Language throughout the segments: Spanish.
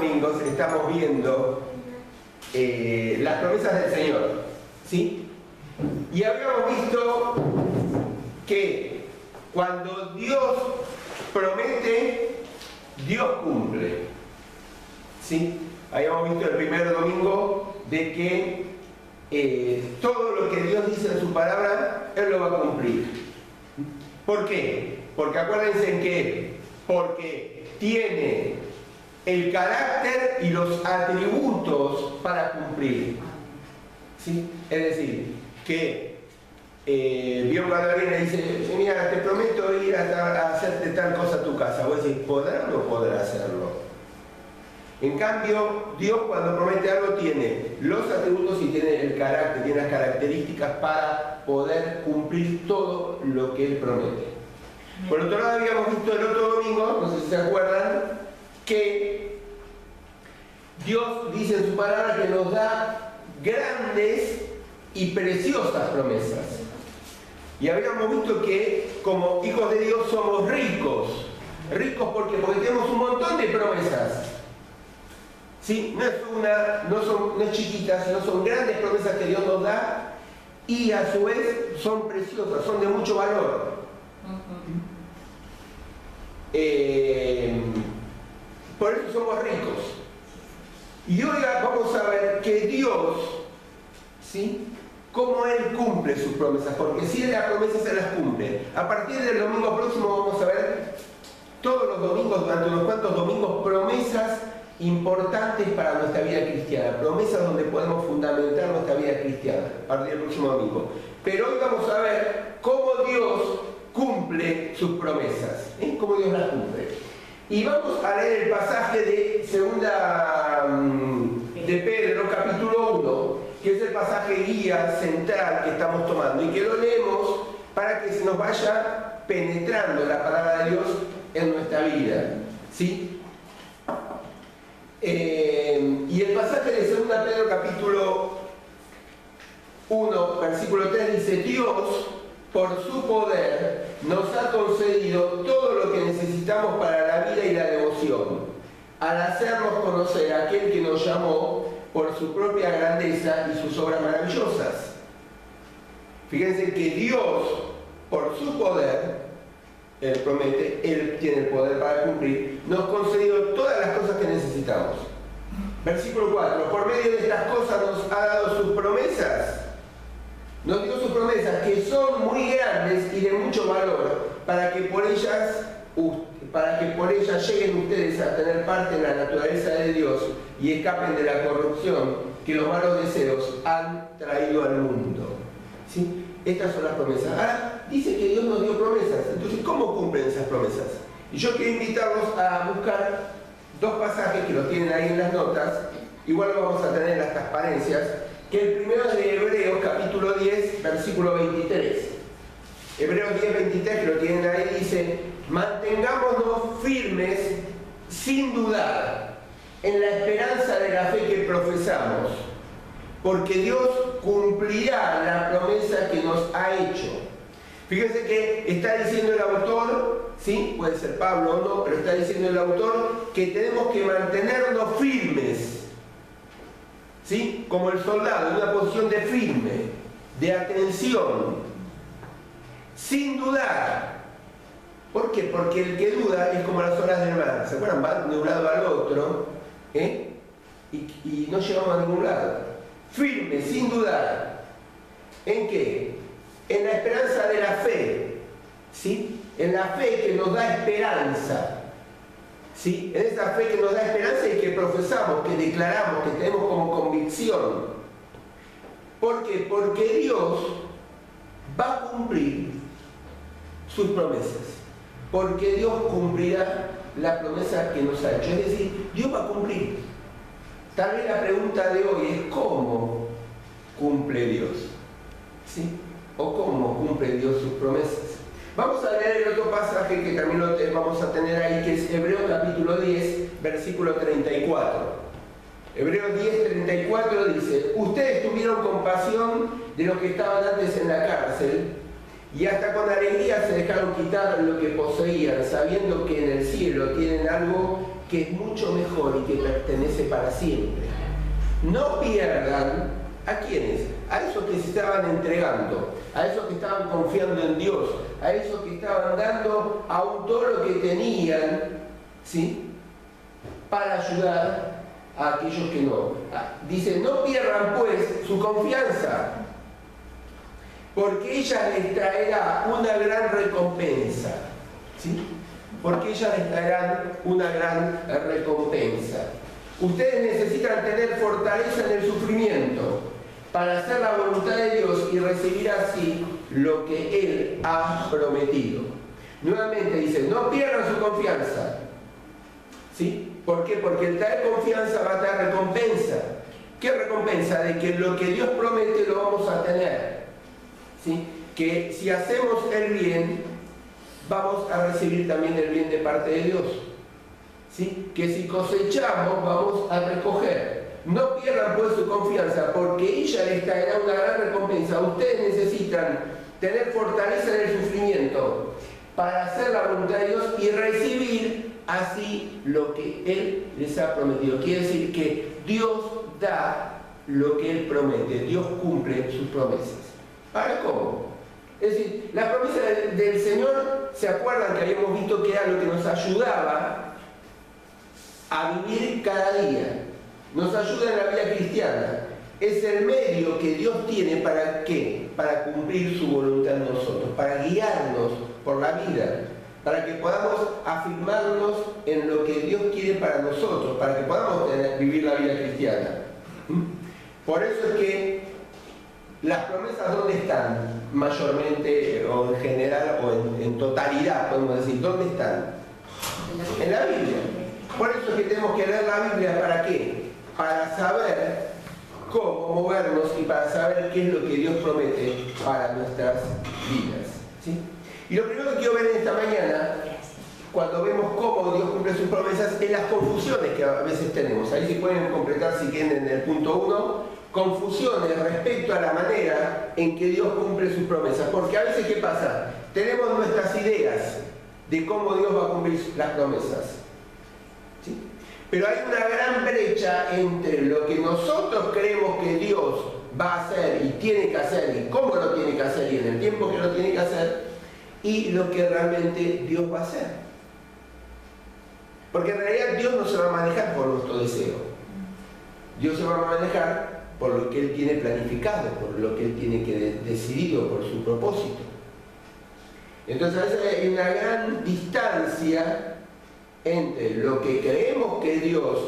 domingos estamos viendo las promesas del Señor, ¿sí? Y habíamos visto que cuando Dios promete, Dios cumple, ¿sí? Habíamos visto el primer domingo de que todo lo que Dios dice en su palabra, Él lo va a cumplir. ¿Por qué? Porque acuérdense en qué, porque tiene el carácter y los atributos para cumplir, ¿sí? Es decir, que vio cuando alguien le dice, mira, te prometo ir a hacerte tal cosa a tu casa. Vos decís, ¿podrá o no podrá hacerlo? En cambio, Dios cuando promete algo tiene los atributos y tiene el carácter, tiene las características para poder cumplir todo lo que Él promete. Por otro lado, habíamos visto el otro domingo, no sé si se acuerdan, que Dios dice en su palabra que nos da grandes y preciosas promesas. Y habíamos visto que como hijos de Dios somos ricos. Ricos porque tenemos un montón de promesas. ¿Sí? No es chiquitas, sino son grandes promesas que Dios nos da y a su vez son preciosas, son de mucho valor. Por eso somos ricos. Y hoy vamos a ver que Dios, ¿sí?, cómo Él cumple sus promesas, porque si Él las promesas se las cumple. A partir del domingo próximo vamos a ver todos los domingos, durante unos cuantos domingos, promesas importantes para nuestra vida cristiana, promesas donde podemos fundamentar nuestra vida cristiana, a partir del próximo domingo. Pero hoy vamos a ver cómo Dios cumple sus promesas, cómo Dios las cumple. Y vamos a leer el pasaje de segunda de Pedro, capítulo 1, que es el pasaje guía central que estamos tomando y que lo leemos para que se nos vaya penetrando la palabra de Dios en nuestra vida, ¿sí? Y el pasaje de 2 Pedro capítulo 1, versículo 3 dice: Dios, por su poder, nos ha concedido todo lo que necesitamos para la vida y la devoción, al hacernos conocer a aquel que nos llamó por su propia grandeza y sus obras maravillosas. Fíjense que Dios, por su poder, Él promete, Él tiene el poder para cumplir, nos ha concedido todas las cosas que necesitamos. Versículo 4, por medio de estas cosas nos ha dado sus promesas. Nos dio sus promesas que son muy grandes y de mucho valor para que por ellas lleguen ustedes a tener parte en la naturaleza de Dios y escapen de la corrupción que los malos deseos han traído al mundo. ¿Sí? Estas son las promesas. Ahora, dice que Dios nos dio promesas. Entonces, ¿cómo cumplen esas promesas? Y yo quiero invitarlos a buscar dos pasajes que los tienen ahí en las notas. Igual lo vamos a tener en las transparencias. Que el primero es de Hebreos, capítulo 10, versículo 23. Hebreos 10, 23, que lo tienen ahí, dice: mantengámonos firmes sin dudar en la esperanza de la fe que profesamos, porque Dios cumplirá la promesa que nos ha hecho. Fíjense que está diciendo el autor, ¿sí? Puede ser Pablo o no, pero está diciendo el autor que tenemos que mantenernos firmes, ¿sí? Como el soldado, en una posición de firme, de atención, sin dudar. ¿Por qué? Porque el que duda es como las olas del mar. ¿Se acuerdan? Va de un lado al otro, y no llegamos a ningún lado. Firme, sin dudar. ¿En qué? En la esperanza de la fe, ¿sí? En la fe que nos da esperanza, ¿sí? En esa fe que nos da esperanza y que profesamos, que declaramos, que tenemos como convicción. ¿Por qué? Porque Dios va a cumplir sus promesas. Porque Dios cumplirá la promesa que nos ha hecho. Es decir, Dios va a cumplir. Tal vez la pregunta de hoy es: ¿cómo cumple Dios? ¿Sí? ¿O cómo cumple Dios sus promesas? Vamos a leer el otro pasaje que también lo vamos a tener ahí, que es Hebreos capítulo 10, versículo 34. Hebreos 10, 34 dice: ustedes tuvieron compasión de los que estaban antes en la cárcel y hasta con alegría se dejaron quitar lo que poseían, sabiendo que en el cielo tienen algo que es mucho mejor y que pertenece para siempre. No pierdan, ¿a quiénes? A esos que se estaban entregando, a esos que estaban confiando en Dios, a esos que estaban dando aún todo lo que tenían, ¿sí?, para ayudar a aquellos que no. Dice, no pierdan pues su confianza, porque ella les traerá una gran recompensa. ¿Sí? Porque ella les traerá una gran recompensa. Ustedes necesitan tener fortaleza en el sufrimiento para hacer la voluntad de Dios y recibir así lo que Él ha prometido. Nuevamente dice, no pierdan su confianza. ¿Sí? ¿Por qué? Porque el traer confianza va a traer recompensa. ¿Qué recompensa? De que lo que Dios promete lo vamos a tener. ¿Sí? Que si hacemos el bien, vamos a recibir también el bien de parte de Dios. ¿Sí? Que si cosechamos, vamos a recoger. No pierdan pues su confianza, porque ella les traerá una gran recompensa. Ustedes necesitan tener fortaleza en el sufrimiento para hacer la voluntad de Dios y recibir así lo que Él les ha prometido. Quiere decir que Dios da lo que Él promete. Dios cumple sus promesas. ¿Para cómo? Es decir, las promesas del Señor, ¿se acuerdan que habíamos visto que era lo que nos ayudaba a vivir cada día? Nos ayuda en la vida cristiana. Es el medio que Dios tiene para ¿qué? Para cumplir su voluntad en nosotros, para guiarnos por la vida, para que podamos afirmarnos en lo que Dios quiere para nosotros, para que podamos vivir la vida cristiana. Por eso es que las promesas, ¿dónde están? Mayormente, o en general, o en totalidad, podemos decir, ¿dónde están? En la Biblia. Por eso es que tenemos que leer la Biblia, ¿para qué? Para saber cómo movernos y para saber qué es lo que Dios promete para nuestras vidas. ¿Sí? Y lo primero que quiero ver en esta mañana, cuando vemos cómo Dios cumple sus promesas, es las confusiones que a veces tenemos. Ahí se pueden completar, si quieren, en el punto 1, confusiones respecto a la manera en que Dios cumple sus promesas. Porque a veces, ¿qué pasa? Tenemos nuestras ideas de cómo Dios va a cumplir las promesas. ¿Sí? Pero hay una gran brecha entre lo que nosotros creemos que Dios va a hacer y tiene que hacer, y cómo lo tiene que hacer, y en el tiempo que lo tiene que hacer, y lo que realmente Dios va a hacer. Porque en realidad Dios no se va a manejar por nuestro deseo. Dios se va a manejar por lo que Él tiene planificado, por lo que Él tiene que decidido, por su propósito. Entonces a veces hay una gran distancia entre lo que creemos que Dios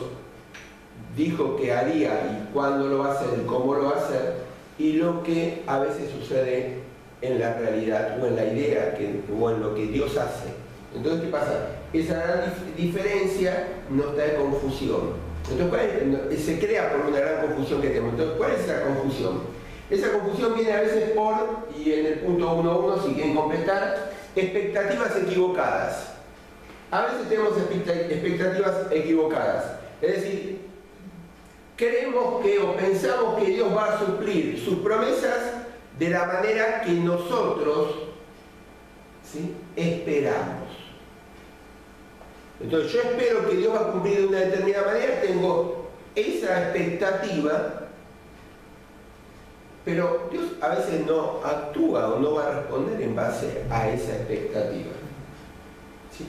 dijo que haría y cuándo lo va a hacer y cómo lo va a hacer, y lo que a veces sucede en la realidad o en la idea o en lo que Dios hace. Entonces, ¿qué pasa? Esa gran diferencia nos trae confusión. Entonces, se crea por una gran confusión que tenemos. Entonces, ¿cuál es esa confusión? Esa confusión viene a veces por, y en el punto 1.1, si quieren completar, expectativas equivocadas. A veces tenemos expectativas equivocadas. Es decir, creemos que o pensamos que Dios va a suplir sus promesas de la manera que nosotros, ¿sí?, esperamos. Entonces yo espero que Dios va a cumplir de una determinada manera, tengo esa expectativa, pero Dios a veces no actúa o no va a responder en base a esa expectativa. ¿Sí?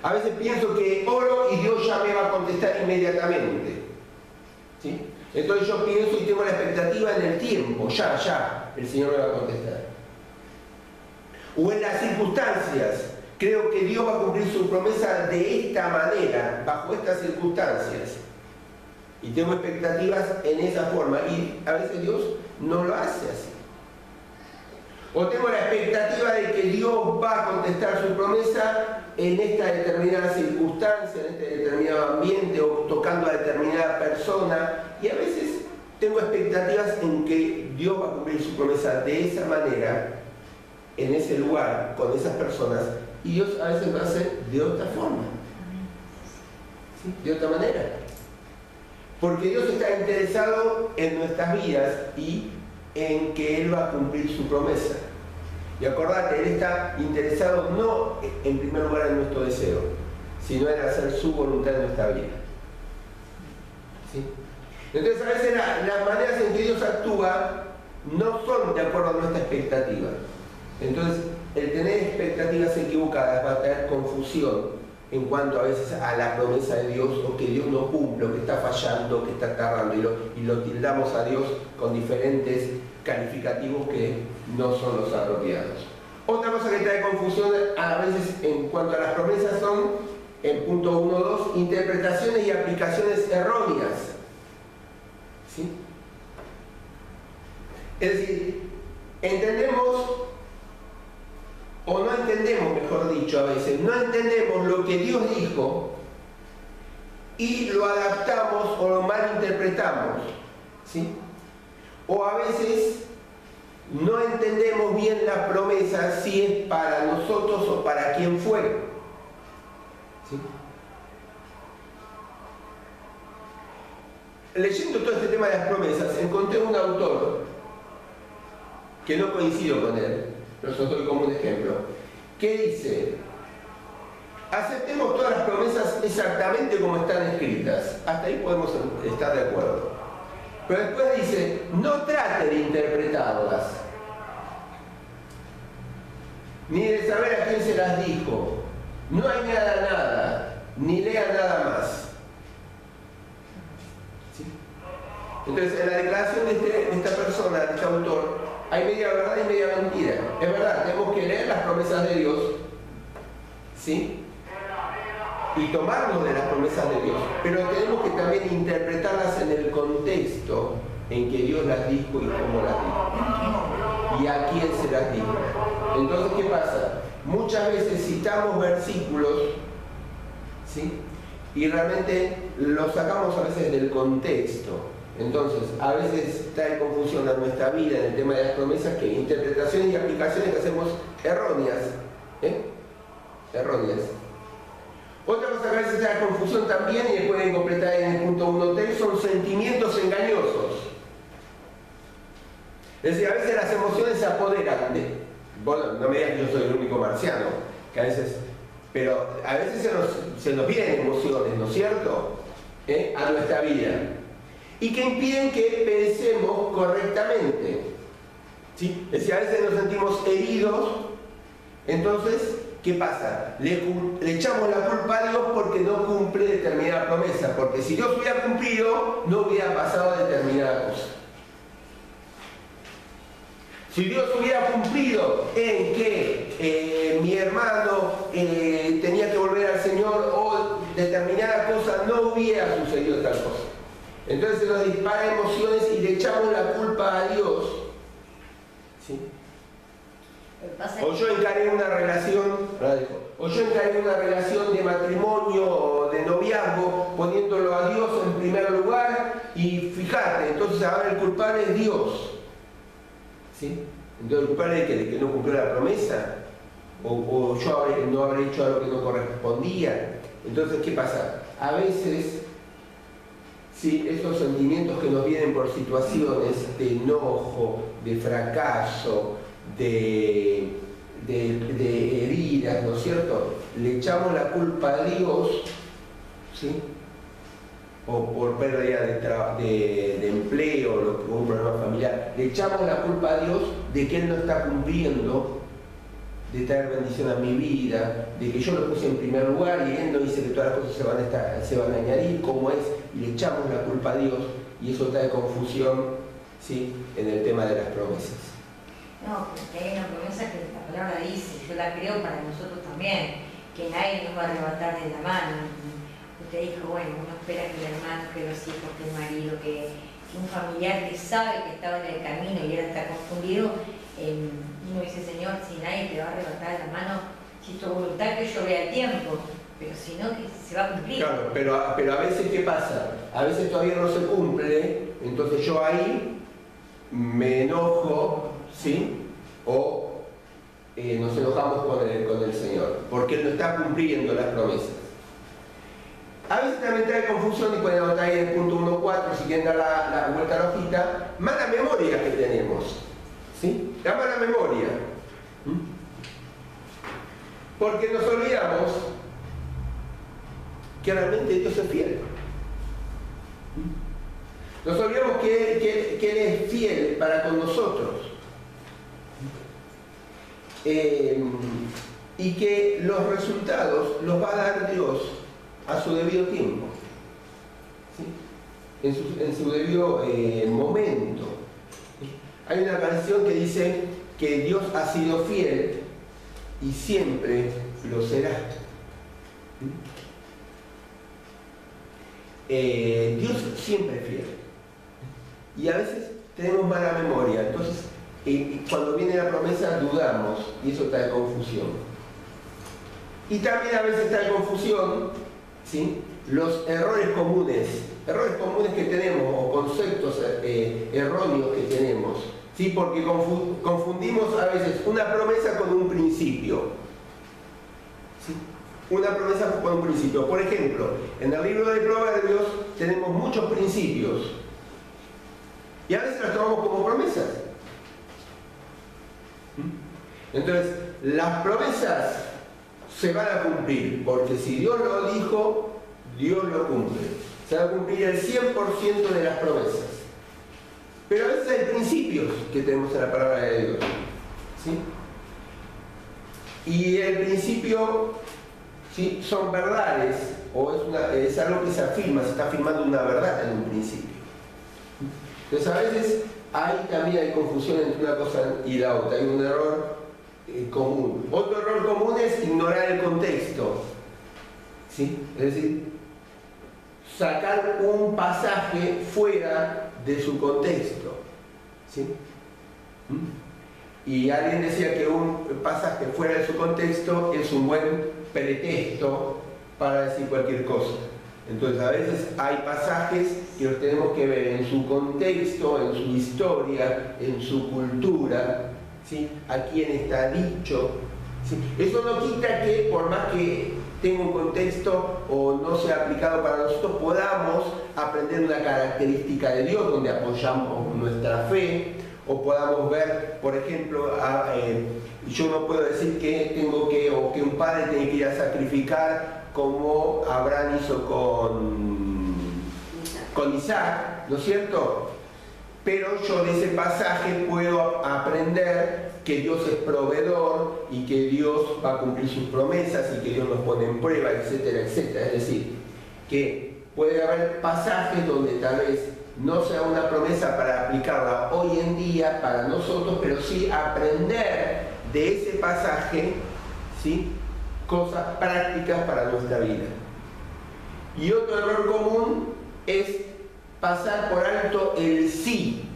A veces pienso que oro y Dios ya me va a contestar inmediatamente. ¿Sí? Entonces yo pienso y tengo la expectativa en el tiempo, ya, el Señor me va a contestar. O en las circunstancias, creo que Dios va a cumplir su promesa de esta manera, bajo estas circunstancias. Y tengo expectativas en esa forma, y a veces Dios no lo hace así. O tengo la expectativa de que Dios va a contestar su promesa en esta determinada circunstancia, en este determinado ambiente, o tocando a determinada persona, y a veces tengo expectativas en que Dios va a cumplir su promesa de esa manera, en ese lugar, con esas personas, y Dios a veces lo hace de otra forma, ¿sí?, de otra manera. Porque Dios está interesado en nuestras vidas y en que Él va a cumplir su promesa. Y acordate, Él está interesado no en primer lugar en nuestro deseo, sino en hacer su voluntad en nuestra vida. ¿Sí? Entonces a veces las maneras en que Dios actúa no son de acuerdo a nuestra expectativa. Entonces el tener expectativas equivocadas va a traer confusión en cuanto a veces a la promesa de Dios, o que Dios no cumple, o que está fallando, que está tardando, y lo tildamos a Dios con diferentes calificativos que no son los apropiados. Otra cosa que trae confusión a veces en cuanto a las promesas son, en punto 1.2, interpretaciones y aplicaciones erróneas. ¿Sí? Es decir, entendemos, o no entendemos, mejor dicho, a veces, no entendemos lo que Dios dijo y lo adaptamos o lo malinterpretamos. ¿Sí? O a veces no entendemos bien la promesa, si es para nosotros o para quien fue. ¿Sí? Leyendo todo este tema de las promesas, encontré un autor que no coincido con él, pero os doy como un ejemplo, que dice: aceptemos todas las promesas exactamente como están escritas. Hasta ahí podemos estar de acuerdo. Pero después dice: no trate de interpretarlas, ni de saber a quién se las dijo. No añada nada, ni lea nada más. ¿Sí? Entonces, en la declaración de esta persona, de este autor, hay media verdad y media mentira. Es verdad, tenemos que leer las promesas de Dios, ¿sí?, y tomarnos de las promesas de Dios, pero tenemos que también interpretarlas en el contexto en que Dios las dijo y cómo las dijo, y a quién se las dijo. Entonces, ¿qué pasa? Muchas veces citamos versículos, ¿sí?, y realmente los sacamos a veces del contexto. Entonces, a veces trae confusión a nuestra vida en el tema de las promesas, que interpretaciones y aplicaciones que hacemos erróneas, erróneas. Otra cosa que a veces trae confusión también, y pueden completar en el punto 1.3, son sentimientos engañosos. Es decir, a veces las emociones se apoderan de... Bueno, no me digas que yo soy el único marciano, que a veces... Pero a veces se nos vienen emociones, ¿no es cierto?, a nuestra vida, y que impiden que pensemos correctamente. ¿Sí? Es decir, a veces nos sentimos heridos, entonces, ¿qué pasa? Le echamos la culpa a Dios porque no cumple determinada promesa, porque si Dios hubiera cumplido, no hubiera pasado determinada cosa. Si Dios hubiera cumplido en que mi hermano tenía que volver al Señor, o determinada cosa, no hubiera sucedido tal cosa. Entonces se nos dispara emociones y le echamos la culpa a Dios. ¿Sí? O yo encaré una relación de matrimonio o de noviazgo poniéndolo a Dios en primer lugar, y fíjate, entonces ahora el culpable es Dios. ¿Sí? Entonces el culpable es de que no cumplió la promesa, o yo no habré hecho algo que no correspondía. Entonces, ¿qué pasa? A veces, sí, esos sentimientos que nos vienen por situaciones de enojo, de fracaso, de heridas, ¿no es cierto?, le echamos la culpa a Dios, ¿sí?, o por pérdida de empleo, o un problema familiar, le echamos la culpa a Dios de que Él no está cumpliendo, de traer bendición a mi vida, de que yo lo puse en primer lugar y Él no dice que todas las cosas se van a añadir como es, y le echamos la culpa a Dios, y eso trae confusión, ¿sí?, en el tema de las promesas. No, porque hay una promesa que la palabra dice, yo la creo para nosotros también, que nadie nos va a arrebatar de la mano. Usted dijo, bueno, uno espera que el hermano, que los hijos, que el marido, que un familiar que sabe que estaba en el camino y ahora está confundido, uno dice, Señor, si nadie te va a arrebatar la mano, si tu voluntad que yo vea el tiempo, pero si no, que se va a cumplir. Claro, pero a veces, ¿qué pasa? A veces todavía no se cumple, entonces yo ahí me enojo, ¿sí?, o nos enojamos con el Señor, porque Él no está cumpliendo las promesas. A veces también trae confusión, y pueden anotar ahí en el punto 1.4, si quieren dar la vuelta a la hojita, mala memoria que tenemos, ¿sí?, la mala memoria. Porque nos olvidamos que realmente Dios es fiel. Nos olvidamos que Él es fiel para con nosotros. Y que los resultados los va a dar Dios a su debido tiempo, ¿sí? En su debido momento. Hay una canción que dice que Dios ha sido fiel y siempre lo será. Dios siempre es fiel. Y a veces tenemos mala memoria, entonces cuando viene la promesa dudamos y eso trae confusión. Y también a veces trae confusión, ¿sí?, los errores comunes que tenemos o conceptos erróneos que tenemos, ¿sí?, porque confundimos a veces una promesa con un principio, ¿sí? Una promesa con un principio. Por ejemplo, en el libro de Proverbios tenemos muchos principios y a veces los tomamos como promesas. Entonces, las promesas se van a cumplir, porque si Dios lo dijo, Dios lo cumple. Se va a cumplir el 100% de las promesas. Pero a veces hay principios que tenemos en la palabra de Dios, ¿sí? Y el principio, ¿sí?, son verdades, o es algo que se afirma, se está afirmando una verdad en un principio. Entonces a veces también hay confusión entre una cosa y la otra, hay un error común. Otro error común es ignorar el contexto, ¿sí? Es decir, sacar un pasaje fuera de su contexto, ¿sí? Y alguien decía que un pasaje fuera de su contexto es un buen pretexto para decir cualquier cosa. Entonces a veces hay pasajes que los tenemos que ver en su contexto, en su historia, en su cultura, ¿sí?, a quién está dicho, ¿sí? Eso no quita que por más que tenga un contexto o no sea aplicado para nosotros, podamos aprender una característica de Dios donde apoyamos nuestra fe, o podamos ver, por ejemplo, yo no puedo decir que un padre tiene que ir a sacrificar como Abraham hizo con Isaac, ¿no es cierto? Pero yo de ese pasaje puedo aprender que Dios es proveedor y que Dios va a cumplir sus promesas y que Dios nos pone en prueba, etcétera, etcétera. Es decir, que puede haber pasajes donde tal vez no sea una promesa para aplicarla hoy en día para nosotros, pero sí aprender de ese pasaje, ¿sí?, cosas prácticas para nuestra vida. Y otro error común es pasar por alto el sí,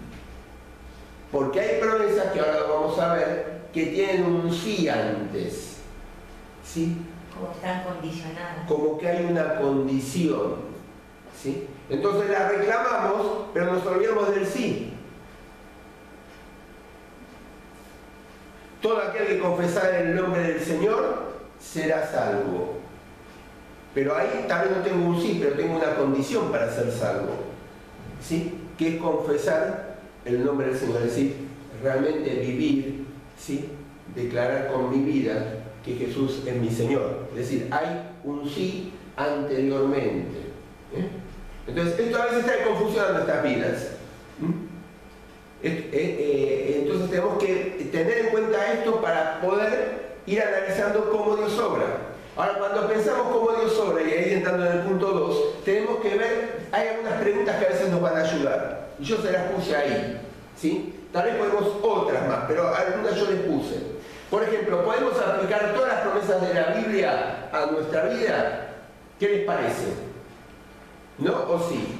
porque hay promesas, que ahora lo vamos a ver, que tienen un sí antes, ¿sí? Como están condicionadas. Como que hay una condición, ¿sí? Entonces la reclamamos, pero nos olvidamos del sí. Todo aquel que confesara el nombre del Señor será salvo. Pero ahí también no tengo un sí, pero tengo una condición para ser salvo, ¿sí?, que es confesar el nombre del Señor, es decir, realmente vivir, ¿sí?, declarar con mi vida que Jesús es mi Señor. Es decir, hay un sí anteriormente, ¿eh? Entonces, esto a veces trae confusión a nuestras vidas. Entonces tenemos que tener en cuenta esto para poder ir analizando cómo Dios obra. Ahora, cuando pensamos cómo Dios obra, y ahí entrando en el punto 2, tenemos que ver, hay algunas preguntas que a veces nos van a ayudar. Y yo se las puse ahí, ¿sí? Tal vez podemos otras más, pero algunas yo les puse. Por ejemplo, ¿podemos aplicar todas las promesas de la Biblia a nuestra vida? ¿Qué les parece? ¿No o sí?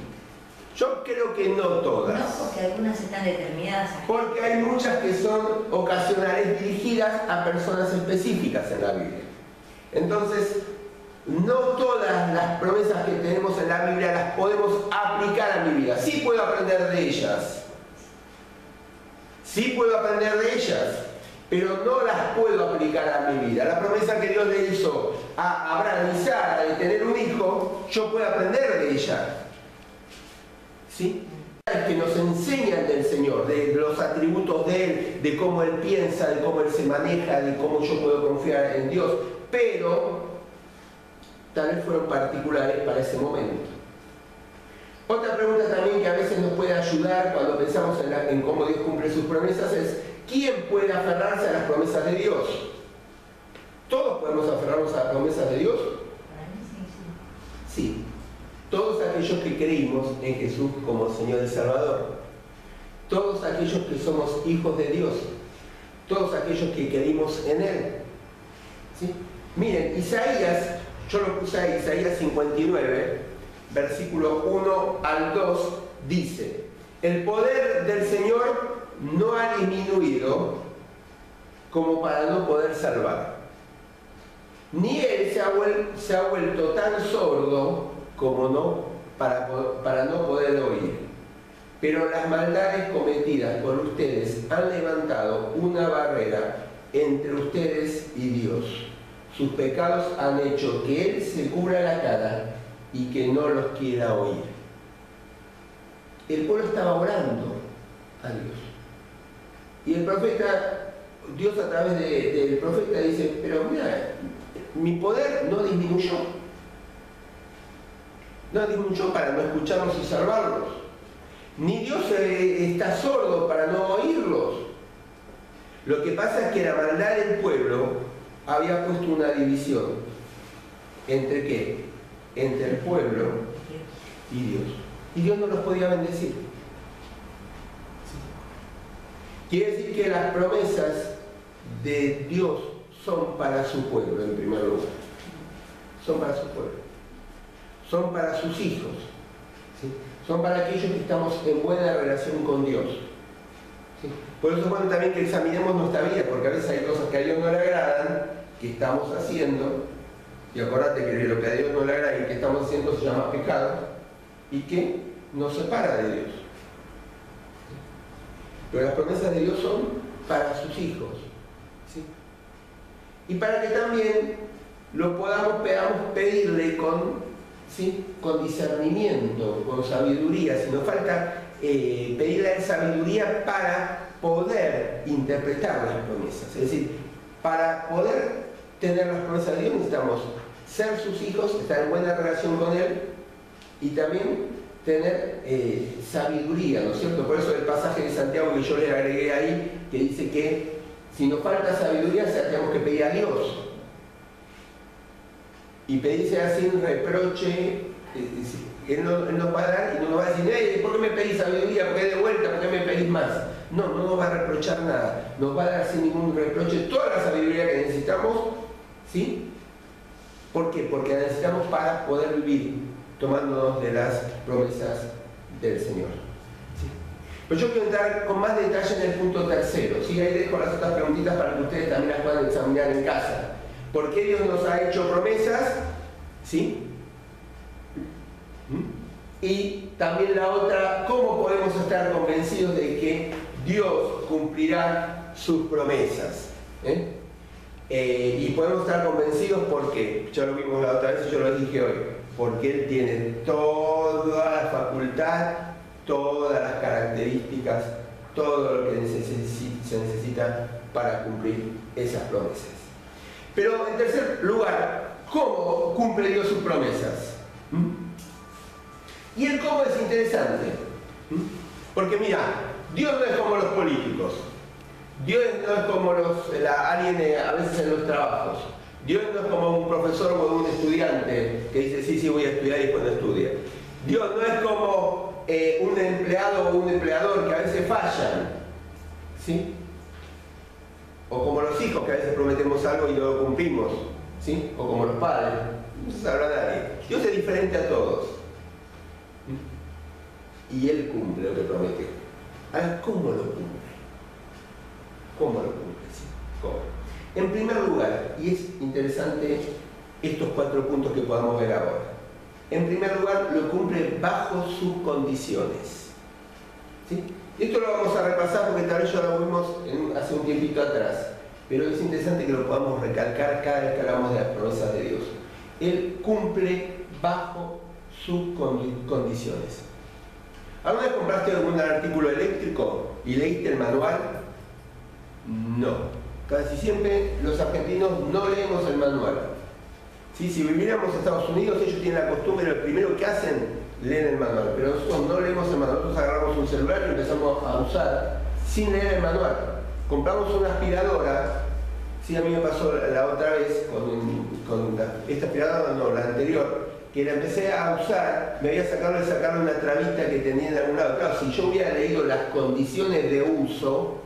Yo creo que no todas. No, porque algunas están determinadas. Porque hay muchas que son ocasionales, dirigidas a personas específicas en la Biblia. Entonces, no todas las promesas que tenemos en la Biblia las podemos aplicar a mi vida. Sí puedo aprender de ellas. Sí puedo aprender de ellas, pero no las puedo aplicar a mi vida. La promesa que Dios le hizo a Abraham y Sara de tener un hijo, yo puedo aprender de ella, ¿sí? Que nos enseñan del Señor, de los atributos de Él, de cómo Él piensa, de cómo Él se maneja, de cómo yo puedo confiar en Dios. Pero tal vez fueron particulares para ese momento. Otra pregunta también que a veces nos puede ayudar cuando pensamos en cómo Dios cumple sus promesas es: ¿quién puede aferrarse a las promesas de Dios? ¿Todos podemos aferrarnos a las promesas de Dios? Sí. Todos aquellos que creímos en Jesús como Señor y Salvador. Todos aquellos que somos hijos de Dios. Todos aquellos que creímos en Él. ¿Sí? Miren, Isaías, yo lo puse ahí, Isaías 59, versículo 1 al 2, dice: el poder del Señor no ha disminuido como para no poder salvar, ni Él se ha vuelto tan sordo como para no poder oír. Pero las maldades cometidas por ustedes han levantado una barrera entre ustedes y Dios. Sus pecados han hecho que Él se cubra la cara y que no los quiera oír. El pueblo estaba orando a Dios. Y el profeta, Dios a través del profeta dice: pero mira, mi poder no disminuyó. No disminuyó para no escucharlos y salvarlos. Ni Dios está sordo para no oírlos. Lo que pasa es que la maldad del pueblo había puesto una división. ¿Entre qué? Entre el pueblo y Dios. Y Dios no los podía bendecir. Quiere decir que las promesas de Dios son para su pueblo, en primer lugar. Son para su pueblo. Son para sus hijos. ¿Sí? Son para aquellos que estamos en buena relación con Dios. ¿Sí? Por eso es bueno también que examinemos nuestra vida, porque a veces hay cosas que a Dios no le agradan, que estamos haciendo, y acuérdate que lo que a Dios no le agrada y que estamos haciendo se llama pecado, y que nos separa de Dios. ¿Sí? Pero las promesas de Dios son para sus hijos. ¿Sí? Y para que también lo podamos pedirle ¿sí? con discernimiento, con sabiduría. Si nos falta pedirle sabiduría para poder interpretar las promesas. Es decir, para poder tener las promesas de Dios necesitamos ser sus hijos, estar en buena relación con Él y también tener sabiduría, ¿no es cierto? Por eso el pasaje de Santiago que yo le agregué ahí, que dice que si nos falta sabiduría, tenemos que pedir a Dios. Y pedírsela sin reproche. Él nos va a dar y no nos va a decir: hey, ¿por qué me pedís sabiduría? ¿Por qué de vuelta? ¿Por qué me pedís más? No nos va a reprochar nada. Nos va a dar sin ningún reproche toda la sabiduría que necesitamos. ¿Sí? ¿Por qué? Porque la necesitamos para poder vivir tomándonos de las promesas del Señor. ¿Sí? Pues yo quiero entrar con más detalle en el punto tercero. ¿Sí? Ahí dejo las otras preguntitas para que ustedes también las puedan examinar en casa. ¿Por qué Dios nos ha hecho promesas? ¿Sí? Y también la otra: ¿cómo podemos estar convencidos de que Dios cumplirá sus promesas? Y podemos estar convencidos porque, ya lo vimos la otra vez y yo lo dije hoy, porque Él tiene toda la facultad, todas las características, todo lo que se necesita para cumplir esas promesas. Pero en tercer lugar, ¿cómo cumple Dios sus promesas? Y el cómo es interesante. Porque mira, Dios no es como los políticos. Dios no es como alguien a veces en los trabajos. Dios no es como un profesor o un estudiante que dice: sí, voy a estudiar y después no estudia. Dios no es como un empleado o un empleador que a veces fallan. ¿Sí? O como los hijos que a veces prometemos algo y no lo cumplimos. ¿Sí? O como los padres. No se sabrá nadie. Dios es diferente a todos. Y Él cumple lo que prometió. Ahora, ¿cómo lo cumple? ¿Cómo lo cumple? ¿Sí? ¿Cómo? En primer lugar, y es interesante estos 4 puntos que podamos ver ahora. En primer lugar, lo cumple bajo sus condiciones. ¿Sí? Esto lo vamos a repasar porque tal vez ya lo vimos hace un tiempito atrás, pero es interesante que lo podamos recalcar cada vez que hablamos de las promesas de Dios. Él cumple bajo sus condiciones. ¿Alguna vez compraste algún artículo eléctrico y leíste el manual? No. Casi siempre los argentinos no leemos el manual. ¿Sí? Si viviéramos en Estados Unidos, ellos tienen la costumbre, lo primero que hacen, leen el manual. Pero nosotros no leemos el manual, nosotros agarramos un celular y empezamos a usar sin leer el manual. Compramos una aspiradora. Sí, a mí me pasó la otra vez con esta aspiradora, no, la anterior, que la empecé a usar, me había sacado de sacarle una trabita que tenía en algún lado. Claro, si yo hubiera leído las condiciones de uso,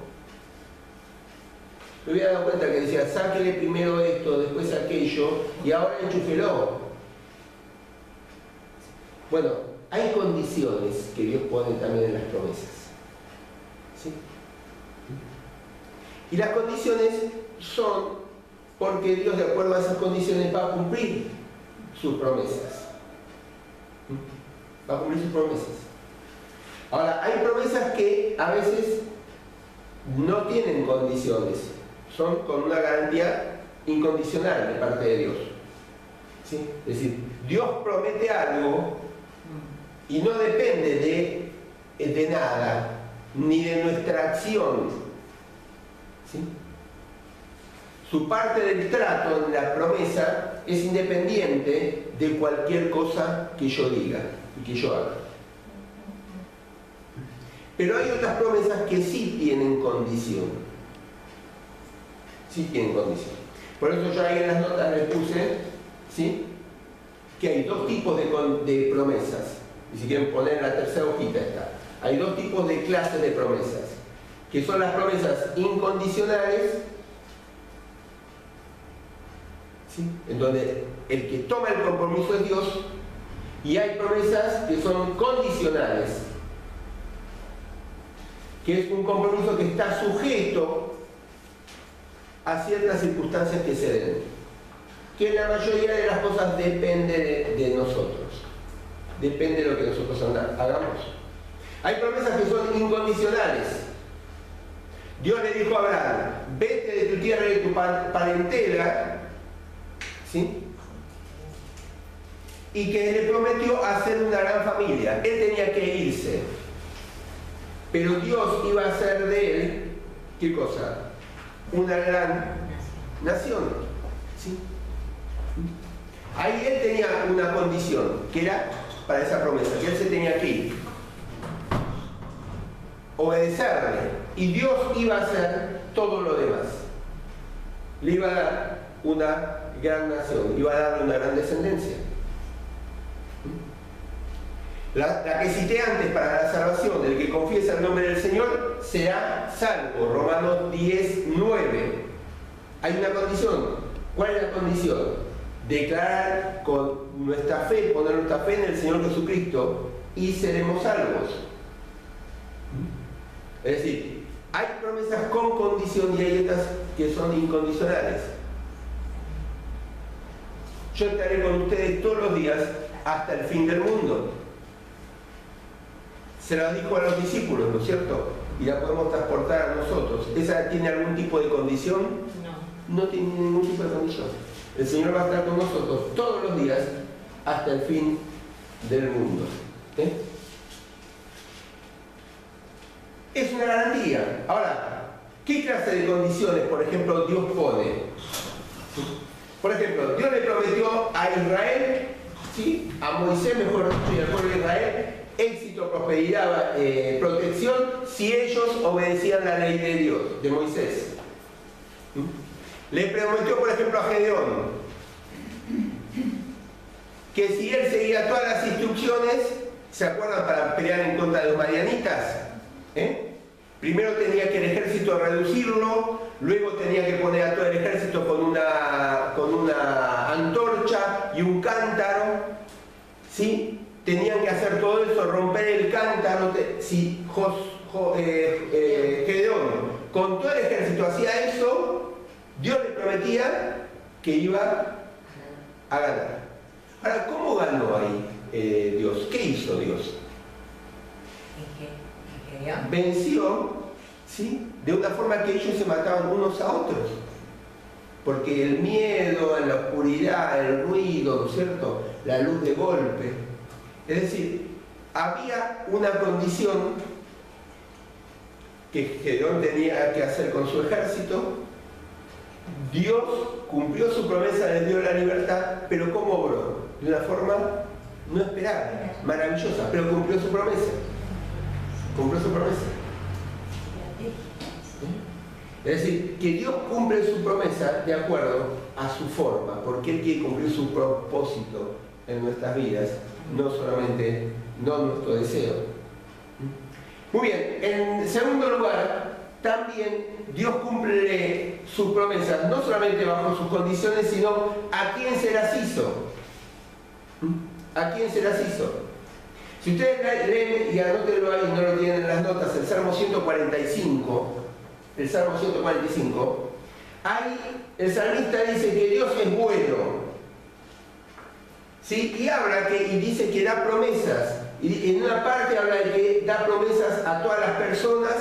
me hubiera dado cuenta que decía, sáquele primero esto, después aquello, y ahora enchúfelo. Bueno, hay condiciones que Dios pone también en las promesas. ¿Sí? Y las condiciones son porque Dios, de acuerdo a esas condiciones, va a cumplir sus promesas. Va a cumplir sus promesas. Ahora, hay promesas que a veces no tienen condiciones. Son con una garantía incondicional de parte de Dios. ¿Sí? Es decir, Dios promete algo y no depende de nada, ni de nuestra acción. ¿Sí? Su parte del trato en la promesa es independiente de cualquier cosa que yo diga y que yo haga. Pero hay otras promesas que sí tienen condición. Sí tienen condición. Por eso yo ahí en las notas les puse, ¿sí?, que hay dos tipos de promesas. Y si quieren poner en la tercera hojita está. Hay dos tipos de clases de promesas, que son las promesas incondicionales, ¿sí?, en donde el que toma el compromiso es Dios, y hay promesas que son condicionales, que es un compromiso que está sujeto a ciertas circunstancias que se den, que la mayoría de las cosas depende de nosotros, depende de lo que nosotros hagamos. Hay promesas que son incondicionales. Dios le dijo a Abraham, vete de tu tierra y de tu parentela, ¿sí?, y que le prometió hacer una gran familia. Él tenía que irse, pero Dios iba a hacer de él, ¿qué cosa? Una gran nación. ¿Sí? Ahí él tenía una condición, que era para esa promesa, que él se tenía que ir, obedecerle, y Dios iba a hacer todo lo demás. Le iba a dar una gran nación, iba a darle una gran descendencia. La que cité antes para la salvación, el que confiesa el nombre del Señor será salvo. Romanos 10:9. Hay una condición. ¿Cuál es la condición? Declarar con nuestra fe, poner nuestra fe en el Señor Jesucristo y seremos salvos. Es decir, hay promesas con condición y hay otras que son incondicionales. Yo estaré con ustedes todos los días hasta el fin del mundo. Se lo dijo a los discípulos, ¿no es cierto? Y la podemos transportar a nosotros. ¿Esa tiene algún tipo de condición? No. No tiene ningún tipo de condición. El Señor va a estar con nosotros todos los días hasta el fin del mundo. Es una garantía. Ahora, ¿qué clase de condiciones, por ejemplo, Dios pone? Por ejemplo, Dios le prometió a Israel, ¿sí?, a Moisés, mejor dicho, y al pueblo de Israel, éxito, prosperidad, protección, si ellos obedecían la ley de Dios, de Moisés. Le prometió, por ejemplo, a Gedeón, que si él seguía todas las instrucciones, ¿se acuerdan?, para pelear en contra de los madianitas, primero tenía que el ejército reducirlo, luego tenía que poner a todo el ejército con una antorcha y un cántaro, ¿sí? Tenían que hacer todo eso, romper el cántaro. Si Gedeón con todo el ejército hacía eso, Dios le prometía que iba a ganar. Ahora, ¿cómo ganó ahí Dios? ¿Qué hizo Dios? Venció, ¿sí?, de una forma que ellos se mataban unos a otros. Porque el miedo, la oscuridad, el ruido, ¿no es cierto?, la luz de golpe. Es decir, había una condición que Gedeón tenía que hacer con su ejército, Dios cumplió su promesa, les dio la libertad, pero ¿cómo obró? De una forma no esperada, maravillosa, pero cumplió su promesa. Cumplió su promesa. Es decir, que Dios cumple su promesa de acuerdo a su forma, porque Él quiere cumplir su propósito en nuestras vidas, no solamente, no nuestro deseo. Muy bien, en segundo lugar, también Dios cumple sus promesas, no solamente bajo sus condiciones, sino a quién se las hizo. ¿A quién se las hizo? Si ustedes leen, y anótenlo ahí, no lo tienen en las notas, el Salmo 145, ahí el salmista dice que Dios es bueno, ¿sí? Y habla y dice que da promesas, y en una parte habla de que da promesas a todas las personas,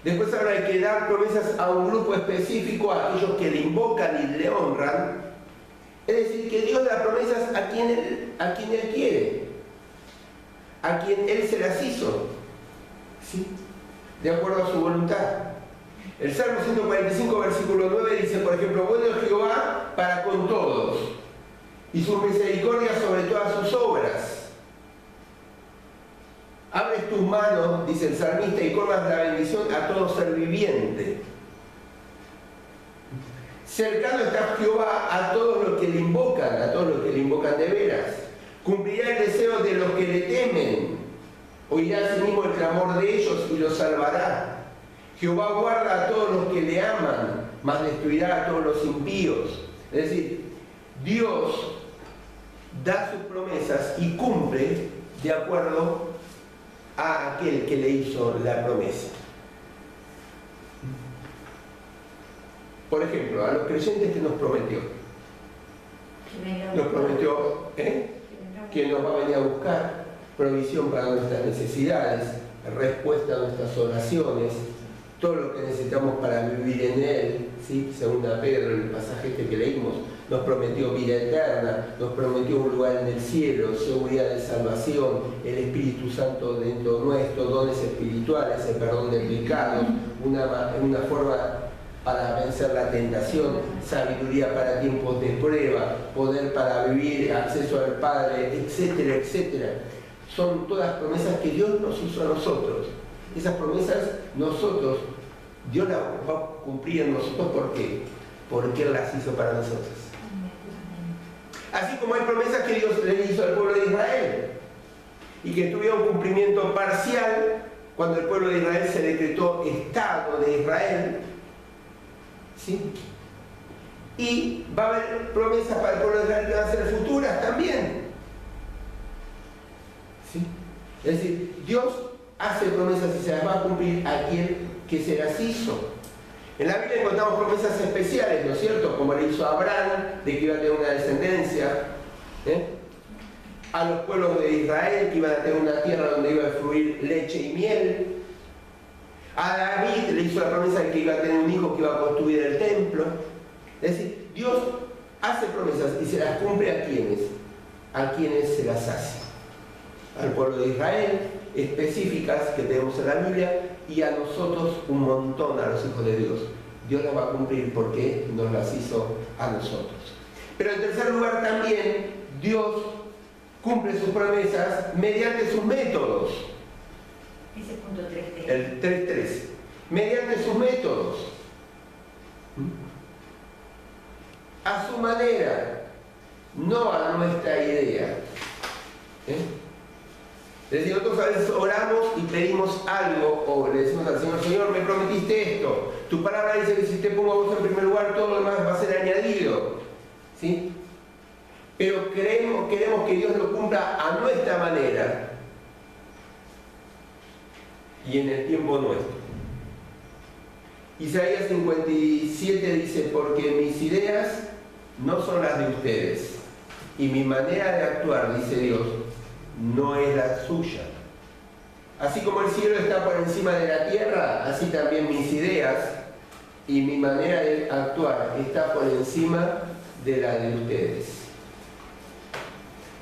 después habla de que da promesas a un grupo específico, a aquellos que le invocan y le honran. Es decir, que Dios da promesas a quien Él quiere, a quien Él se las hizo, ¿sí? De acuerdo a su voluntad. El Salmo 145, versículo 9 dice, por ejemplo, bueno es Jehová para con todos, y su misericordia sobre todas sus obras. Abres tus manos, dice el salmista, y colmas la bendición a todo ser viviente. Cercano está Jehová a todos los que le invocan, de veras. Cumplirá el deseo de los que le temen, oirá a sí mismo el clamor de ellos y los salvará. Jehová guarda a todos los que le aman, mas destruirá a todos los impíos. Es decir, Dios da sus promesas y cumple de acuerdo a aquel que le hizo la promesa. Por ejemplo, a los creyentes que nos prometió. Nos prometió que nos va a venir a buscar provisión para nuestras necesidades, respuesta a nuestras oraciones, todo lo que necesitamos para vivir en Él, ¿sí? Según Pedro, el pasaje que leímos, nos prometió vida eterna, nos prometió un lugar en el cielo, seguridad de salvación, el Espíritu Santo dentro nuestro, dones espirituales, el perdón de pecados, una forma para vencer la tentación, sabiduría para tiempos de prueba, poder para vivir, acceso al Padre, etcétera, etcétera. Son todas promesas que Dios nos hizo a nosotros. Esas promesas Dios las va a cumplir en nosotros. ¿Por qué? Porque Él las hizo para nosotros. Así como hay promesas que Dios le hizo al pueblo de Israel y que tuvieron cumplimiento parcial cuando el pueblo de Israel se decretó Estado de Israel, ¿sí? Y va a haber promesas para el pueblo de Israel que van a ser futuras también, ¿sí? Es decir, Dios hace promesas y se las va a cumplir a quien que se las hizo. En la Biblia encontramos promesas especiales, ¿no es cierto? Como le hizo a Abraham, de que iba a tener una descendencia, a los pueblos de Israel, que iban a tener una tierra donde iba a fluir leche y miel. A David le hizo la promesa de que iba a tener un hijo que iba a construir el templo. Es decir, Dios hace promesas y se las cumple a quienes se las hace. Al pueblo de Israel, específicas que tenemos en la Biblia, y a nosotros un montón, a los hijos de Dios. Dios las va a cumplir porque nos las hizo a nosotros. Pero en tercer lugar también, Dios cumple sus promesas mediante sus métodos. Ese punto 3.3. El 3.3. Mediante sus métodos. A su manera, no a nuestra idea. Es decir, nosotros a veces oramos y pedimos algo, o le decimos al Señor, Señor, me prometiste esto. Tu palabra dice que si te pongo a vos en primer lugar, todo lo demás va a ser añadido. ¿Sí? Pero queremos que Dios lo cumpla a nuestra manera y en el tiempo nuestro. Isaías 57 dice, porque mis ideas no son las de ustedes, y mi manera de actuar, dice Dios, no es la suya. Así como el cielo está por encima de la tierra, así también mis ideas y mi manera de actuar está por encima de la de ustedes.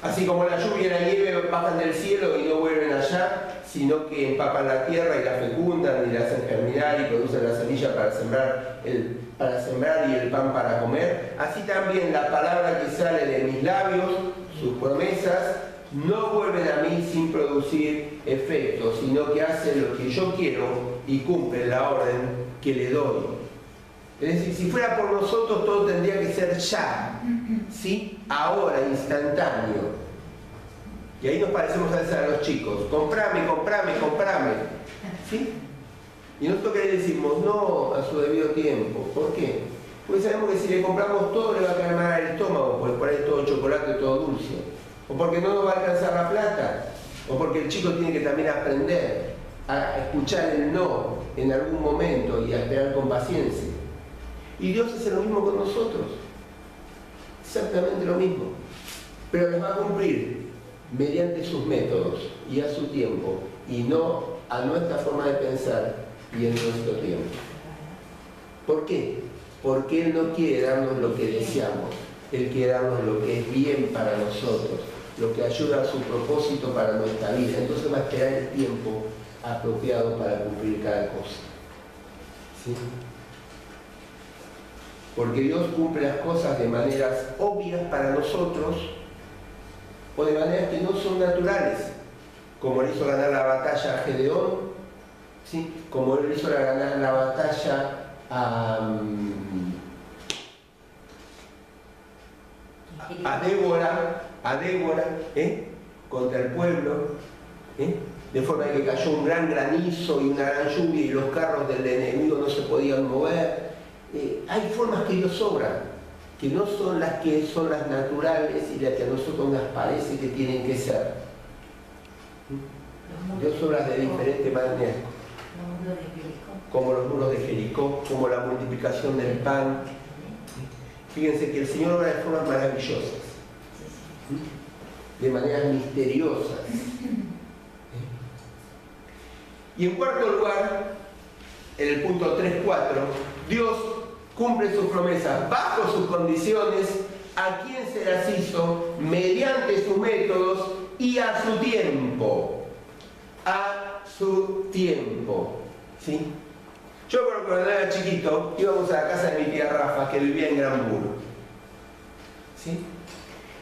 Así como la lluvia y la nieve bajan del cielo y no vuelven allá, sino que empapan la tierra y la fecundan y la hacen germinar y producen la semilla para sembrar y el pan para comer, así también la palabra que sale de mis labios, sus promesas, no vuelven a mí sin producir efecto, sino que hacen lo que yo quiero y cumplen la orden que le doy. Es decir, si fuera por nosotros todo tendría que ser ya, ¿sí? Ahora, instantáneo. Y ahí nos parecemos a veces a los chicos, comprame, comprame, comprame, ¿sí? Y nosotros que le decimos no a su debido tiempo. ¿Por qué? Porque sabemos que si le compramos todo le va a caer mal el estómago, porque por ahí todo chocolate, todo dulce. O porque no nos va a alcanzar la plata. O porque el chico tiene que también aprender a escuchar el no en algún momento y a esperar con paciencia. Y Dios hace lo mismo con nosotros. Exactamente lo mismo. Pero les va a cumplir mediante sus métodos y a su tiempo, y no a nuestra forma de pensar y en nuestro tiempo. ¿Por qué? Porque Él no quiere darnos lo que deseamos. Él quiere darnos lo que es bien para nosotros, lo que ayuda a su propósito para nuestra vida. Entonces va a esperar el tiempo apropiado para cumplir cada cosa. ¿Sí? Porque Dios cumple las cosas de maneras obvias para nosotros o de maneras que no son naturales, como le hizo ganar la batalla a Gedeón, ¿sí? Como le hizo ganar la batalla a Débora, contra el pueblo, de forma que cayó un gran granizo y una gran lluvia y los carros del enemigo no se podían mover. Hay formas que Dios obra, que no son las que son las naturales y las que a nosotros nos parece que tienen que ser. Dios obra de diferentes maneras, como los muros de Jericó, como la multiplicación del pan. Fíjense que el Señor obra de formas maravillosas, de maneras misteriosas. Y en cuarto lugar, en el punto 3.4, Dios cumple sus promesas bajo sus condiciones, a quien se las hizo, mediante sus métodos y a su tiempo. A su tiempo. ¿Sí? Yo cuando era chiquito íbamos a la casa de mi tía Rafa, que vivía en Granburgo. ¿Sí?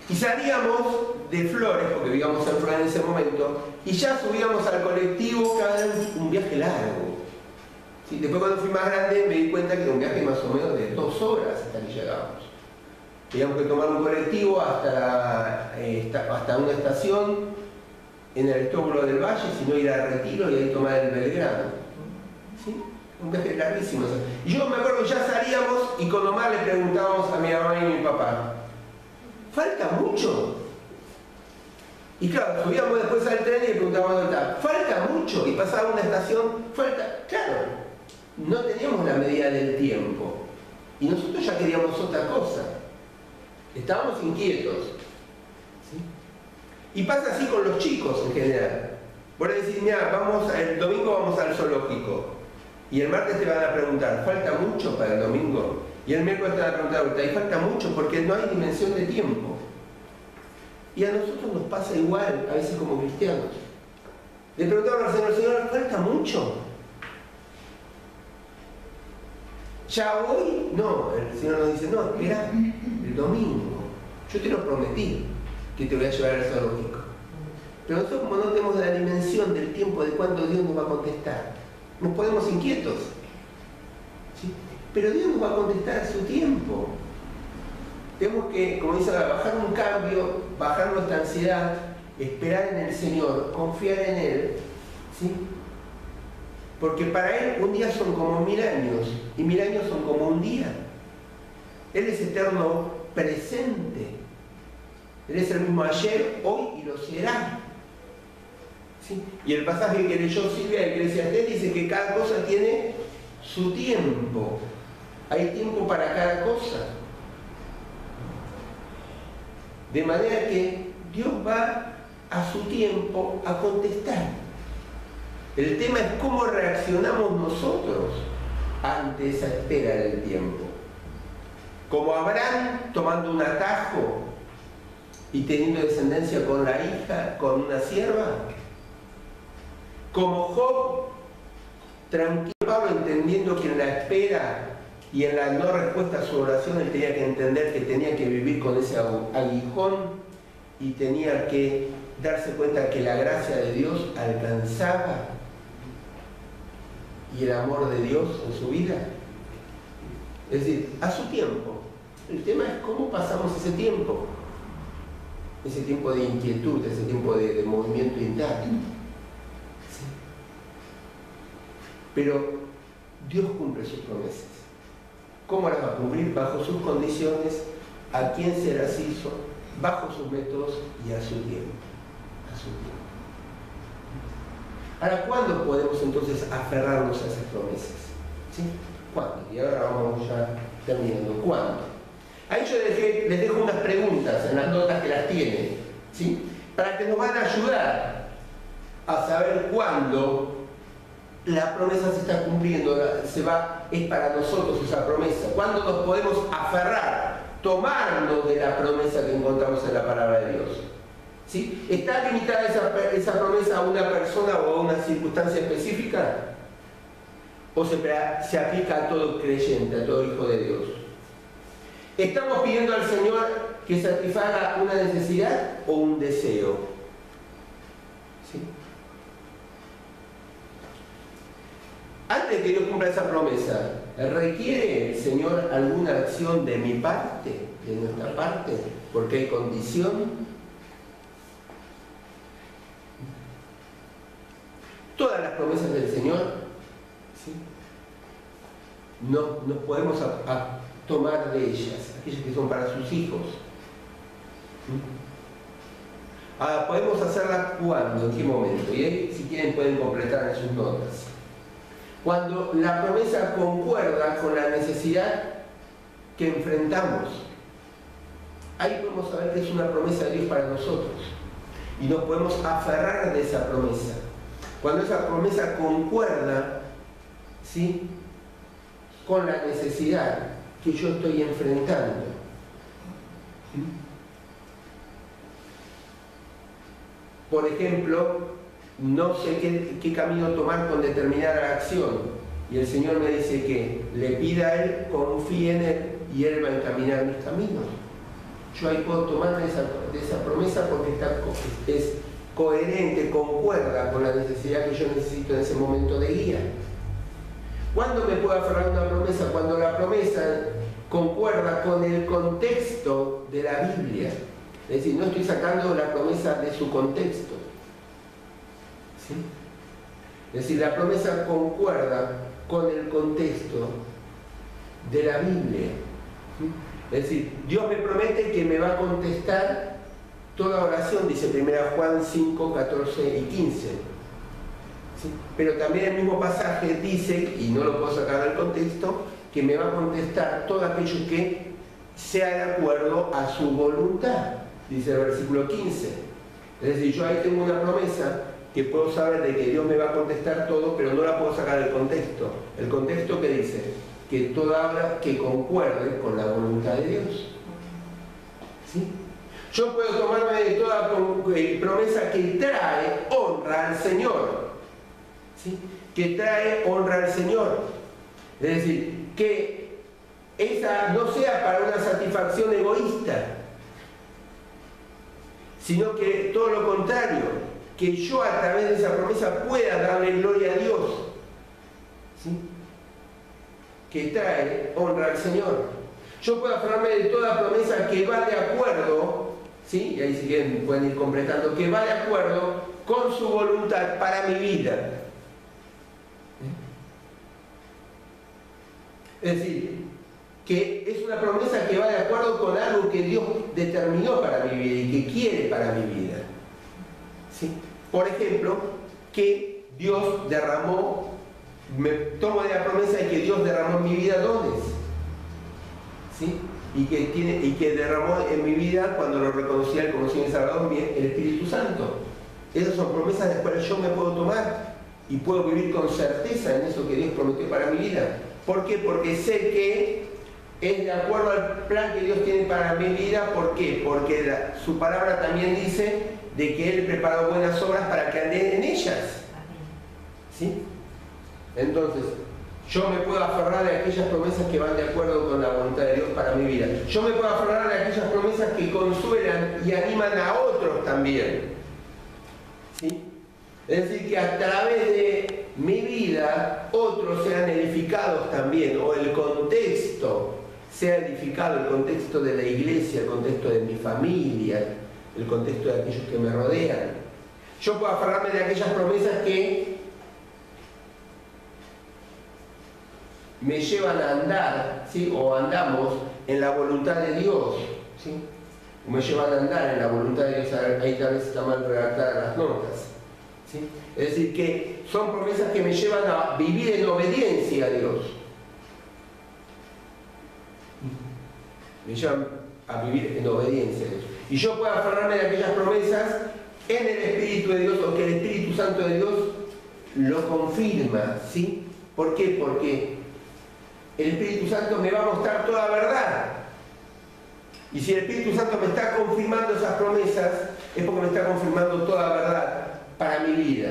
Y salíamos de Flores, porque vivíamos en Flores en ese momento, y ya subíamos al colectivo cada vez un viaje largo. ¿Sí? Después cuando fui más grande me di cuenta que era un viaje más o menos de 2 horas hasta que llegábamos. Teníamos que tomar un colectivo hasta una estación en el Aristóbulo del Valle, sino ir a Retiro y ahí tomar el Belgrano. ¿Sí? Un viaje larguísimo. Y yo me acuerdo que ya salíamos y con Omar le preguntábamos a mi mamá y a mi papá, ¿falta mucho? Y claro, subíamos después al tren y le preguntábamos dónde está, ¿falta mucho? Y pasaba una estación, falta, claro. No teníamos la medida del tiempo y nosotros ya queríamos otra cosa, estábamos inquietos, ¿sí? Y pasa así con los chicos en general. Vos le decís, mira, el domingo vamos al zoológico y el martes te van a preguntar, ¿falta mucho para el domingo? Y el miércoles te van a preguntar, ¿y falta mucho? Porque no hay dimensión de tiempo. Y a nosotros nos pasa igual, a veces como cristianos. Le preguntamos al Señor, ¿falta mucho? ¿Ya hoy? No, el Señor nos dice, no, espera, el domingo. Yo te lo prometí, que te voy a llevar al zoológico. Pero nosotros como no tenemos la dimensión del tiempo de cuándo Dios nos va a contestar, nos ponemos inquietos. ¿Sí? Pero Dios nos va a contestar a su tiempo. Tenemos que, como dice, bajar un cambio, bajar nuestra ansiedad, esperar en el Señor, confiar en Él, ¿sí? Porque para Él un día son como 1000 años y 1000 años son como un día. Él es eterno presente. Él es el mismo ayer, hoy y lo será. ¿Sí? Y el pasaje que leyó Silvia de Eclesiastés dice que cada cosa tiene su tiempo. Hay tiempo para cada cosa. De manera que Dios va a su tiempo a contestar. El tema es cómo reaccionamos nosotros ante esa espera del tiempo. Como Abraham tomando un atajo y teniendo descendencia con la hija, con una sierva. Como Job, tranquilo Pablo, entendiendo que en la espera y en la no respuesta a su oración, él tenía que entender que tenía que vivir con ese aguijón y tenía que darse cuenta que la gracia de Dios alcanzaba y el amor de Dios en su vida. Es decir, a su tiempo. El tema es cómo pasamos ese tiempo de inquietud, ese tiempo de movimiento interno. ¿Sí? Pero Dios cumple sus promesas. ¿Cómo las va a cumplir? Bajo sus condiciones, a quién se las hizo, bajo sus métodos y a su tiempo. A su tiempo. Ahora, ¿cuándo podemos entonces aferrarnos a esas promesas? ¿Sí? ¿Cuándo? Y ahora vamos ya terminando. ¿Cuándo? Ahí yo les dejo unas preguntas en las notas que las tienen, ¿sí? Para que nos van a ayudar a saber cuándo la promesa se está cumpliendo, es para nosotros esa promesa. ¿Cuándo nos podemos aferrar, tomarnos de la promesa que encontramos en la palabra de Dios? ¿Sí? ¿Está limitada esa promesa a una persona o a una circunstancia específica? ¿O se aplica a todo creyente, a todo hijo de Dios? ¿Estamos pidiendo al Señor que satisfaga una necesidad o un deseo? ¿Sí? Antes de que Dios cumpla esa promesa, ¿requiere el Señor alguna acción de mi parte, de nuestra parte? Porque hay condición. Todas las promesas del Señor, ¿sí? No nos podemos tomar de ellas, aquellas que son para sus hijos. Ahora, podemos hacerlas cuando, en qué momento, y ahí, si quieren, pueden completar en sus notas. Cuando la promesa concuerda con la necesidad que enfrentamos, ahí podemos saber que es una promesa de Dios para nosotros y nos podemos aferrar de esa promesa. Cuando esa promesa concuerda, ¿sí?, con la necesidad que yo estoy enfrentando. ¿Sí? Por ejemplo, no sé qué camino tomar con determinada acción y el Señor me dice que le pida a Él, confíe en Él y Él va a encaminar mis caminos. Yo ahí puedo tomar de esa promesa porque es coherente, concuerda con la necesidad que yo necesito en ese momento de guía. ¿Cuándo me puedo aferrar a una promesa? Cuando la promesa concuerda con el contexto de la Biblia. Es decir, no estoy sacando la promesa de su contexto. ¿Sí? Es decir, la promesa concuerda con el contexto de la Biblia. ¿Sí? Es decir, Dios me promete que me va a contestar toda oración, dice 1 Juan 5, 14 y 15. ¿Sí? Pero también el mismo pasaje dice, y no lo puedo sacar del contexto, que me va a contestar todo aquello que sea de acuerdo a su voluntad, dice el versículo 15. Es decir, yo ahí tengo una promesa que puedo saber de que Dios me va a contestar todo, pero no la puedo sacar del contexto. El contexto que dice que toda obra que concuerde con la voluntad de Dios. ¿Sí? Yo puedo tomarme de toda promesa que trae honra al Señor. ¿Sí? Que trae honra al Señor. Es decir, que esa no sea para una satisfacción egoísta, sino que todo lo contrario, que yo a través de esa promesa pueda darle gloria a Dios. ¿Sí? Que trae honra al Señor. Yo puedo aferrarme de toda promesa que va de acuerdo, ¿sí? Y ahí si quieren pueden ir completando, que va de acuerdo con su voluntad para mi vida. Es decir, que es una promesa que va de acuerdo con algo que Dios determinó para mi vida y que quiere para mi vida. ¿Sí? Por ejemplo, que Dios derramó, me tomo de la promesa de que Dios derramó en mi vida dones. ¿Sí? Y que derramó en mi vida, cuando lo reconocí al conocer y Salvador, el Espíritu Santo. Esas son promesas de las cuales yo me puedo tomar y puedo vivir con certeza en eso que Dios prometió para mi vida. ¿Por qué? Porque sé que es de acuerdo al plan que Dios tiene para mi vida. ¿Por qué? Porque su palabra también dice de que Él preparó buenas obras para que ande en ellas. ¿Sí? Entonces, yo me puedo aferrar de aquellas promesas que van de acuerdo con la voluntad de Dios para mi vida. Yo me puedo aferrar de aquellas promesas que consuelan y animan a otros también. ¿Sí? Es decir, que a través de mi vida otros sean edificados también, o el contexto sea edificado, el contexto de la iglesia, el contexto de mi familia, el contexto de aquellos que me rodean. Yo puedo aferrarme de aquellas promesas que me llevan a andar, ¿sí? O andamos en la voluntad de Dios, ¿sí? O me llevan a andar en la voluntad de Dios. Ahí tal vez está mal redactadas las notas, ¿sí? Es decir, que son promesas que me llevan a vivir en obediencia a Dios. Me llevan a vivir en obediencia a Dios. Y yo puedo aferrarme de aquellas promesas en el Espíritu de Dios, o que el Espíritu Santo de Dios lo confirma, ¿sí? ¿Por qué? Porque el Espíritu Santo me va a mostrar toda la verdad. Y si el Espíritu Santo me está confirmando esas promesas, es porque me está confirmando toda la verdad para mi vida.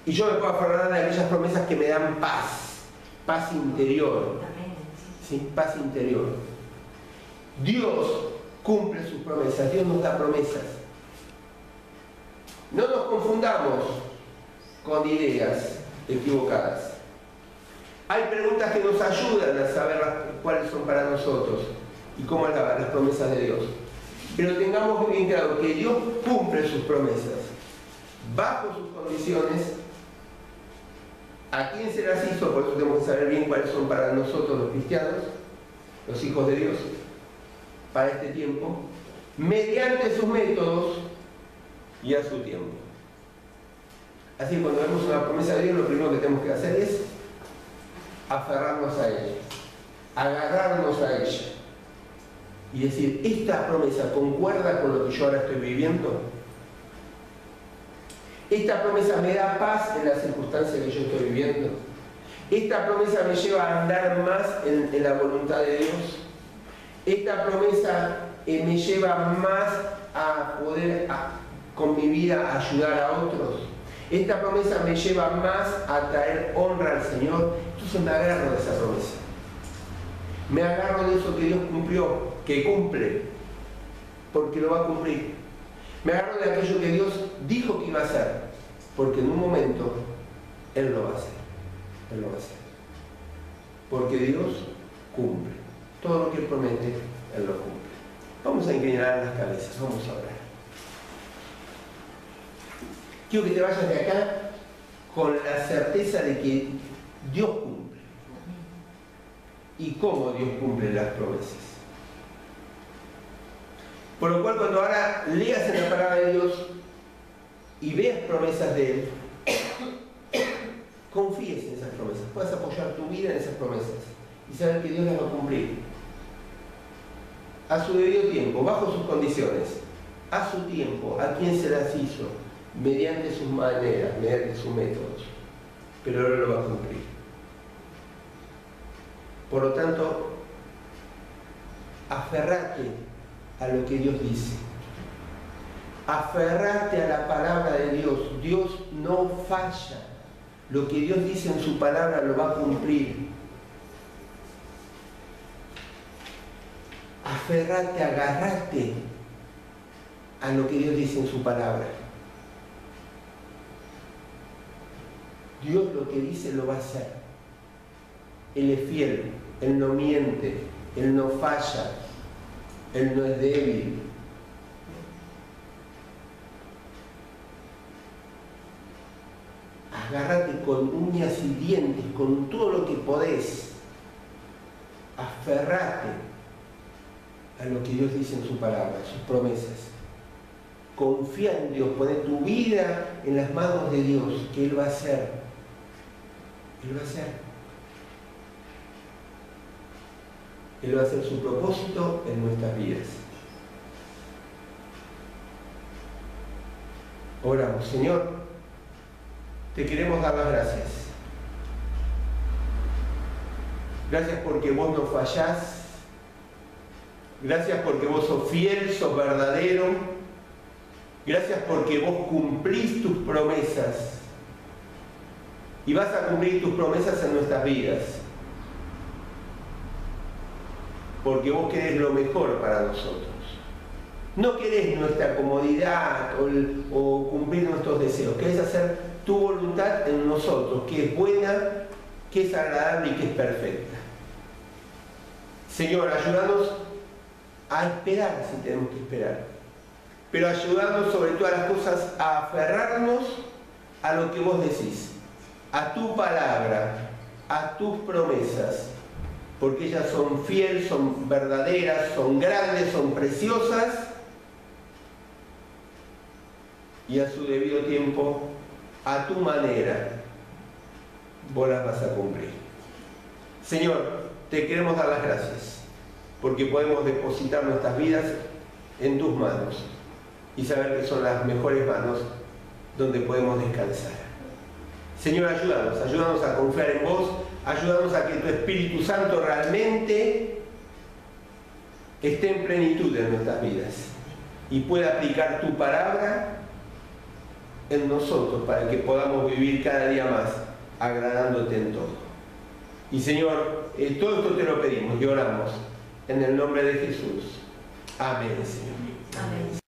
Y yo me puedo aferrar de aquellas promesas que me dan paz, paz interior. ¿Sí? Paz interior. Dios cumple sus promesas, Dios nos da promesas. No nos confundamos con ideas equivocadas. Hay preguntas que nos ayudan a saber cuáles son para nosotros y cómo alabar las promesas de Dios. Pero tengamos muy bien claro que Dios cumple sus promesas bajo sus condiciones. ¿A quién se las hizo? Por eso tenemos que saber bien cuáles son para nosotros los cristianos, los hijos de Dios, para este tiempo, mediante sus métodos y a su tiempo. Así que cuando vemos una promesa de Dios, lo primero que tenemos que hacer es aferrarnos a ella, agarrarnos a ella y decir, ¿esta promesa concuerda con lo que yo ahora estoy viviendo? ¿Esta promesa me da paz en las circunstancias que yo estoy viviendo? ¿Esta promesa me lleva a andar más en la voluntad de Dios? ¿Esta promesa me lleva más a poder con mi vida ayudar a otros? ¿Esta promesa me lleva más a traer honra al Señor? Entonces me agarro de esa promesa. Me agarro de eso que Dios cumplió, que cumple, porque lo va a cumplir. Me agarro de aquello que Dios dijo que iba a hacer, porque en un momento Él lo va a hacer. Él lo va a hacer. Porque Dios cumple. Todo lo que Él promete, Él lo cumple. Vamos a inclinar las cabezas, vamos a orar. Quiero que te vayas de acá con la certeza de que Dios cumple. ¿Y cómo Dios cumple las promesas? Por lo cual, cuando ahora leas en la palabra de Dios y veas promesas de Él, confíes en esas promesas, puedas apoyar tu vida en esas promesas y saber que Dios las va a cumplir a su debido tiempo, bajo sus condiciones, a su tiempo, a quien se las hizo, mediante sus maneras, mediante sus métodos, pero Él lo va a cumplir. Por lo tanto, aferrate a lo que Dios dice. Aferrate a la palabra de Dios. Dios no falla. Lo que Dios dice en su palabra lo va a cumplir. Aferrate, agarrate a lo que Dios dice en su palabra. Dios lo que dice lo va a hacer. Él es fiel, Él no miente, Él no falla, Él no es débil. Agárrate con uñas y dientes, con todo lo que podés. Aferrate a lo que Dios dice en su palabra, sus promesas. Confía en Dios, pone tu vida en las manos de Dios, que Él va a hacer. Él va a hacer. Él va a hacer su propósito en nuestras vidas. Oramos. Señor, te queremos dar las gracias. Gracias porque vos no fallás. Gracias porque vos sos fiel, sos verdadero. Gracias porque vos cumplís tus promesas. Y vas a cumplir tus promesas en nuestras vidas. Porque vos querés lo mejor para nosotros. No querés nuestra comodidad o cumplir nuestros deseos. Querés hacer tu voluntad en nosotros, que es buena, que es agradable y que es perfecta. Señor, ayúdanos a esperar si tenemos que esperar. Pero ayúdanos sobre todas las cosas a aferrarnos a lo que vos decís, a tu palabra, a tus promesas, porque ellas son fieles, son verdaderas, son grandes, son preciosas, y a su debido tiempo, a tu manera, vos las vas a cumplir. Señor, te queremos dar las gracias, porque podemos depositar nuestras vidas en tus manos y saber que son las mejores manos donde podemos descansar. Señor, ayúdanos a confiar en vos, ayúdanos a que tu Espíritu Santo realmente esté en plenitud en nuestras vidas y pueda aplicar tu palabra en nosotros para que podamos vivir cada día más agradándote en todo. Y Señor, todo esto te lo pedimos y oramos en el nombre de Jesús. Amén, Señor. Amén.